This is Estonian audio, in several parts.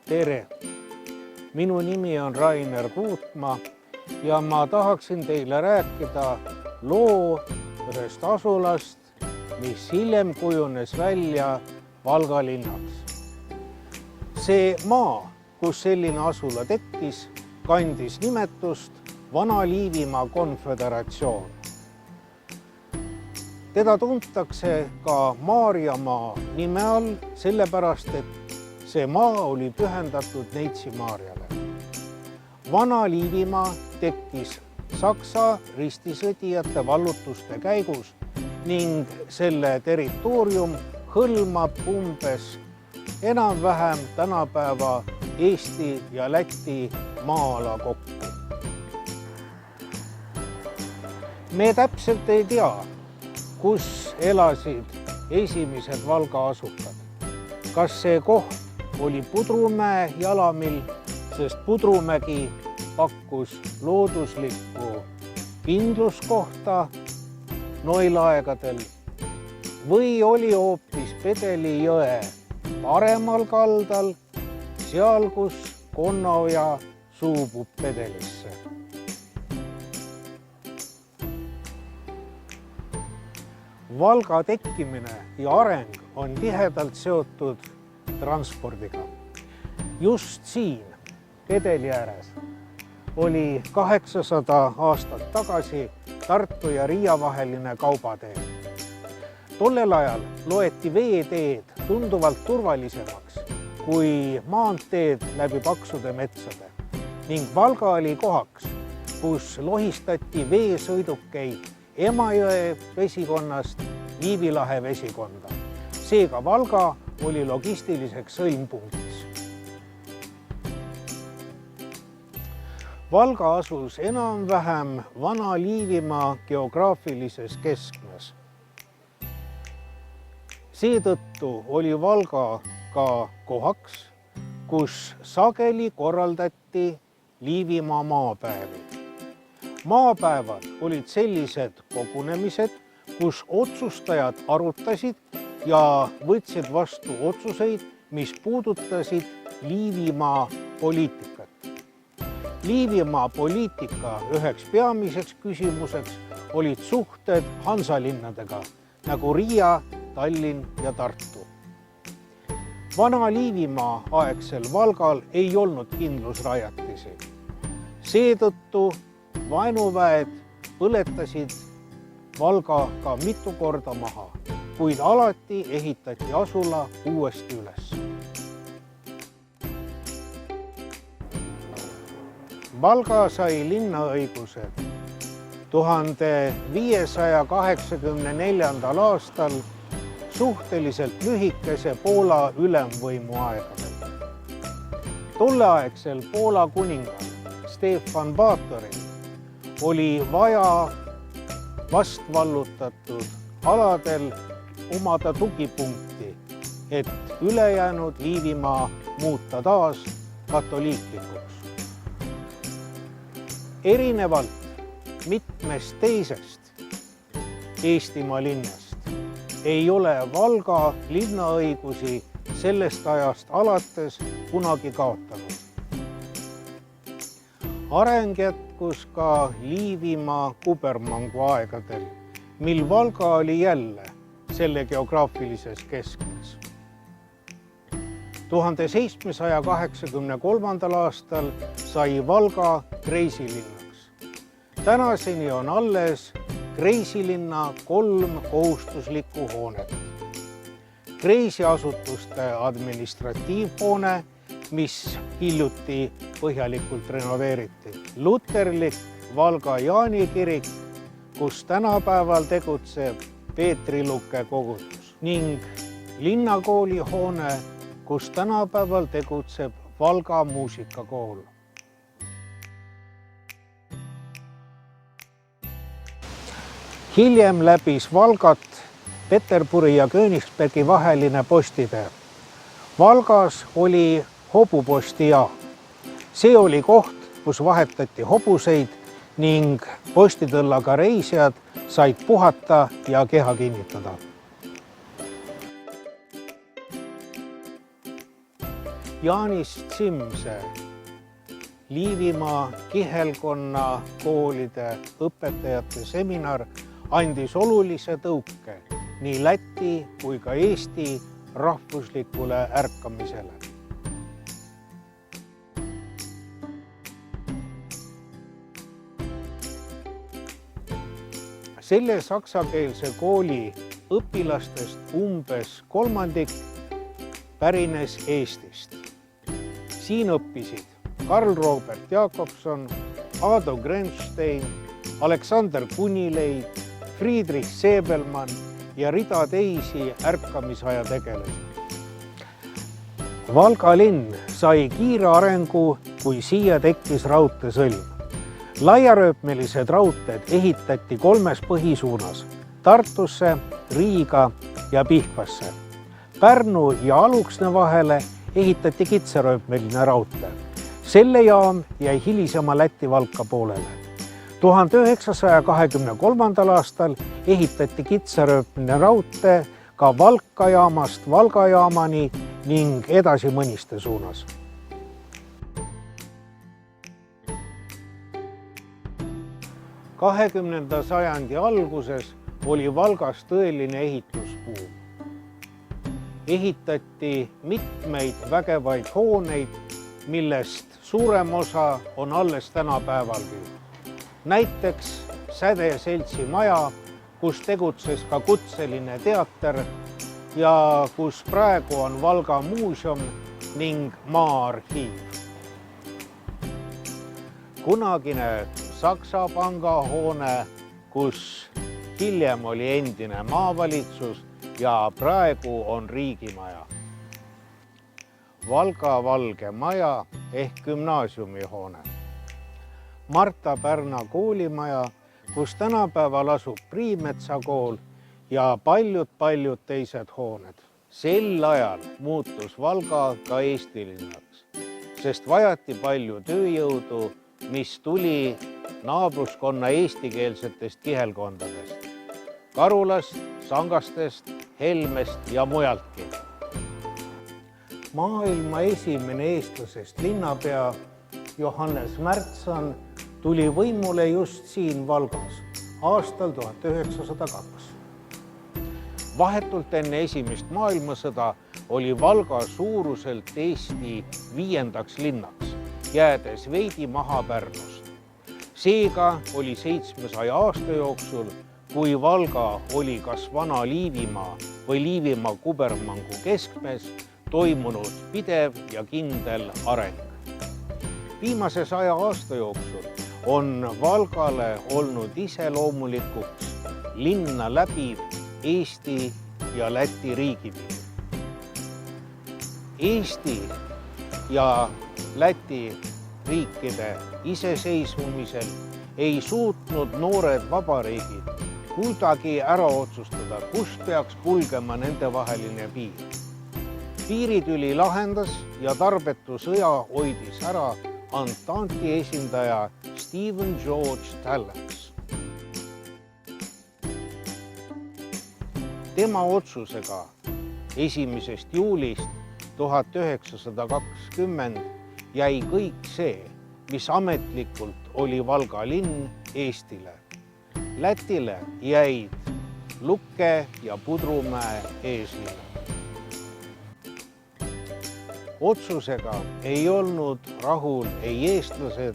Tere! Minu nimi on Rainer Kuutma ja ma tahaksin teile rääkida loo ühest asulast, mis hiljem kujunes välja Valga linnaks. See maa, kus selline asula tekkis, kandis nimetust Vana-Liivimaa Konföderatsioon. Teda tuntakse ka Maarjamaa nime all, sellepärast, et see maa oli pühendatud Neitsi Maarjale. Vana-Liivimaa tekkis Saksa ristisõdijate vallutuste käigus ning selle territoorium hõlmab umbes enam-vähem tänapäeva Eesti ja Läti maa-ala kokku. Me täpselt ei tea, kus elasid esimesed Valga asukad. Kas see koht oli Pudrumäe jalamil, sest Pudrumägi pakkus looduslikku kindluskohta noil aegadel, või oli hoopis Pedeli jõe paremal kaldal, seal, kus Konnaoja suubub Pedelisse. Valga tekkimine ja areng on tihedalt seotud transpordiga. Just siin, Pedeli ääres, oli 800 aastat tagasi Tartu ja Riia vaheline kaubatee. Tollel ajal loeti veeteed tunduvalt turvalisemaks kui maanteed läbi paksude metsade ning Valga oli kohaks, kus lohistati veesõidukeid Emajõe vesikonnast Liivi lahe vesikonda. Seega Valga oli logistiliseks sõlmpunktis. Valga asus enam-vähem Vana-Liivimaa geograafilises keskmes. Seetõttu oli Valga ka kohaks, kus sageli korraldati Liivimaa maapäevi. Maapäevad olid sellised kogunemised, kus otsustajad arutasid ja võtsid vastu otsuseid, mis puudutasid Liivimaa poliitikat. Liivimaa poliitika üheks peamiseks küsimuseks olid suhted hansalinnadega, nagu Riia, Tallinn ja Tartu. Vana-Liivimaa aegsel Valgal ei olnud kindlusrajatisi. Seetõttu vaenuväed põletasid Valga ka mitu korda maha, kuid alati ehitati asula uuesti üles. Valga sai linnaõigused 1584. aastal suhteliselt lühikese Poola ülemvõimu aegadel. Tolleaegsel Poola kuningal Stefan Batoril oli vaja vastvallutatud aladel omada tugipunkti, et ülejäänud Liivimaa muuta taas katoliiklikuks. Erinevalt mitmest teisest Eestimaa linnast ei ole Valga linnaõigusi sellest ajast alates kunagi kaotanud. Areng jätkus ka Liivimaa kubermangu aegadel, mil Valga oli jälle selle geograafilises keskmes. 1783. aastal sai Valga kreisilinnaks. Tänaseni on alles kreisilinna 3 kohustuslikku hoonet. Kreisiasutuste administratiivhoone, mis hiljuti põhjalikult renoveeriti. Luterlik Valga Jaani kirik, kus tänapäeval tegutseb Peetri Luke kogudus ning linnakooli hoone, kus tänapäeval tegutseb Valga muusikakool. Hiljem läbis Valgat Peterburi ja Königsbergi vaheline postitee. Valgas oli hobupostijaam. See oli koht, kus vahetati hobuseid ning postitõllaga reisijad said puhata ja keha kinnitada. Jaanis Tsimse Liivimaa kihelkonna koolide õpetajate seminar andis olulise tõuke nii Läti kui ka Eesti rahvuslikule ärkamisele. Selle saksakeelse kooli õpilastest umbes kolmandik pärines Eestist. Siin õppisid Karl Robert Jakobson, Ado Grenstein, Aleksander Kunileid, Friedrich Seebelmann ja rida teisi ärkamisaja tegelasi. Valga linn sai kiire arengu, kui siia tekkis raudteesõlm. Laiarööpmelised raudteed ehitati 3 põhisuunas: Tartusse, Riiga ja Pihkvasse. Pärnu ja Aluksne vahele ehitati kitsarööpmeline raudtee. Selle jaam jäi hilisema Läti-Valka poolele. 1923. aastal ehitati kitsarööpmeline raudtee ka Valka jaamast Valga jaamani ning edasi Mõniste suunas. XX. sajandi alguses oli Valgas tõeline ehitusbuum. Ehitati mitmeid vägevaid hooneid, millest suurem osa on alles tänapäevalgi. Näiteks Säde seltsi maja, kus tegutses ka kutseline teater ja kus praegu on Valga muuseum ning Maa-arhiiv. Kunagine Saksa panga hoone, kus hiljem oli endine maavalitsus ja praegu on riigimaja. Valga Valge maja ehk gümnaasiumihoone. Marta Pärna koolimaja, kus tänapäeval asub Priimetsa kool ja paljud teised hooned. Sel ajal muutus Valga ka Eesti linnaks, sest vajati palju tööjõudu, mis tuli naabruskonna eestikeelsetest kihelkondadest, Karulast, Sangastest, Helmest ja mujaltki. Maailma esimene eestlasest linnapea Johannes Märtsan tuli võimule just siin Valgas aastal 1902. Vahetult enne esimest maailmasõda oli Valga suuruselt Eesti 5. linnaks, jäädes veidi maha Pärnust. Seega oli 700 aasta jooksul, kui Valga oli kas vana Liivimaa või Liivimaa kubermangu keskmes, toimunud pidev ja kindel areng. Viimase 100 aasta jooksul on Valgale olnud iseloomulikuks linna läbiv Eesti ja Läti riigipiir. Eesti ja Läti riikide iseseisvumisel ei suutnud noored vabariigid kuidagi ära otsustada, kust peaks kulgema nendevaheline piir. Piiritüli lahendas ja tarbetu sõja hoidis ära Antanti esindaja Stephen George Tallents. Tema otsusega 1. juulist 1920 jäi kõik see, mis ametlikult oli Valga linn, Eestile. Lätile jäid Lukke ja Pudrumäe eeslinna. Otsusega ei olnud rahul ei eestlased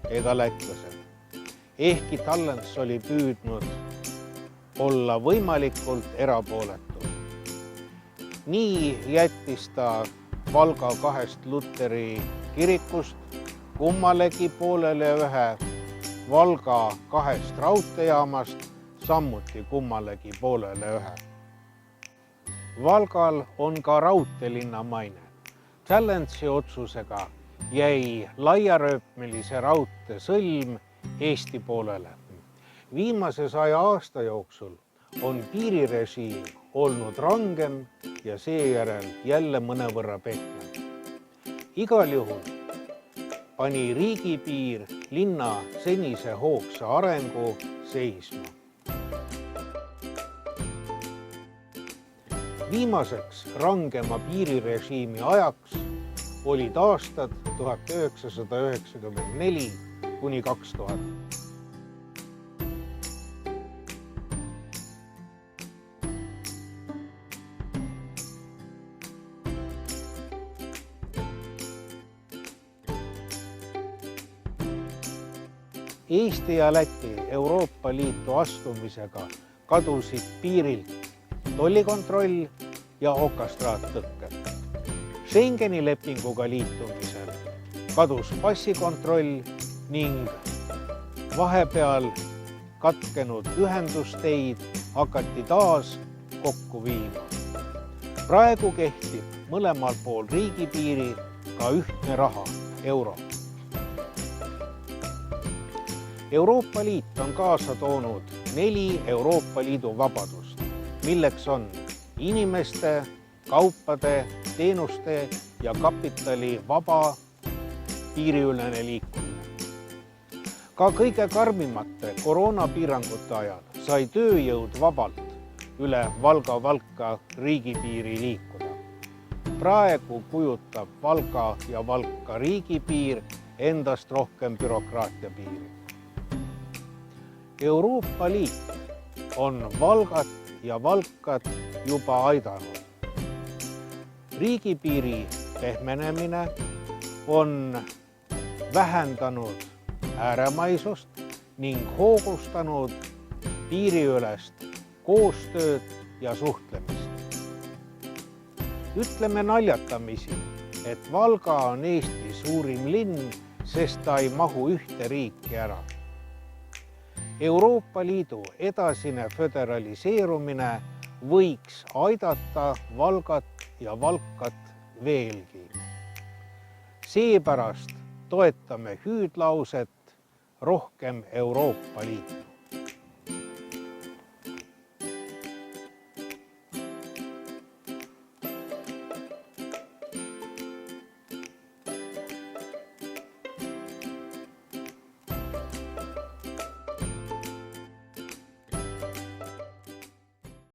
ega lätlased. Ehkki Tallents oli püüdnud olla võimalikult erapooletu. Nii jättis ta Valga 2 Luteri kirikust kummalegi poolele ühe, Valga 2 raudteejaamast samuti kummalegi poolele ühe. Valgal on ka raudteelinna maine. Tallentsi otsusega jäi laiarööpmelise raudtee sõlm Eesti poolele. Viimase 100 aasta jooksul on piirirežiim olnud rangem ja seejärel jälle mõnevõrra pehmem. Igal juhul pani riigipiir linna senise hoogsa arengu seisma. Viimaseks rangema piirirežiimi ajaks olid aastad 1994 kuni 2000. Eesti ja Läti Euroopa Liitu astumisega kadusid piirilt tollikontroll ja okastraattõkked. Schengeni lepinguga liitumisel kadus passikontroll ning vahepeal katkenud ühendusteid hakati taas kokku viima. Praegu kehtib mõlemal pool riigipiiri ka ühtne raha, euro. Euroopa Liit on kaasa toonud 4 Euroopa Liidu vabadust, milleks on inimeste, kaupade, teenuste ja kapitali vaba piiriülene liikumine. Ka kõige karmimate koroonapiirangute ajal sai tööjõud vabalt üle Valga-Valka riigipiiri liikuda. Praegu kujutab Valga ja Valka riigipiir endast rohkem bürokraatia piiri. Euroopa Liit on Valgat ja Valkat juba aidanud. Riigipiiri pehmenemine on vähendanud ääremaisust ning hoogustanud piiriülest koostööd ja suhtlemist. Ütleme naljatamisi, et Valga on Eesti suurim linn, sest ta ei mahu ühte riiki ära. Euroopa Liidu edasine föderaliseerumine võiks aidata Valgat ja Valkat veelgi. Seepärast toetame hüüdlauset rohkem Euroopa Liitu.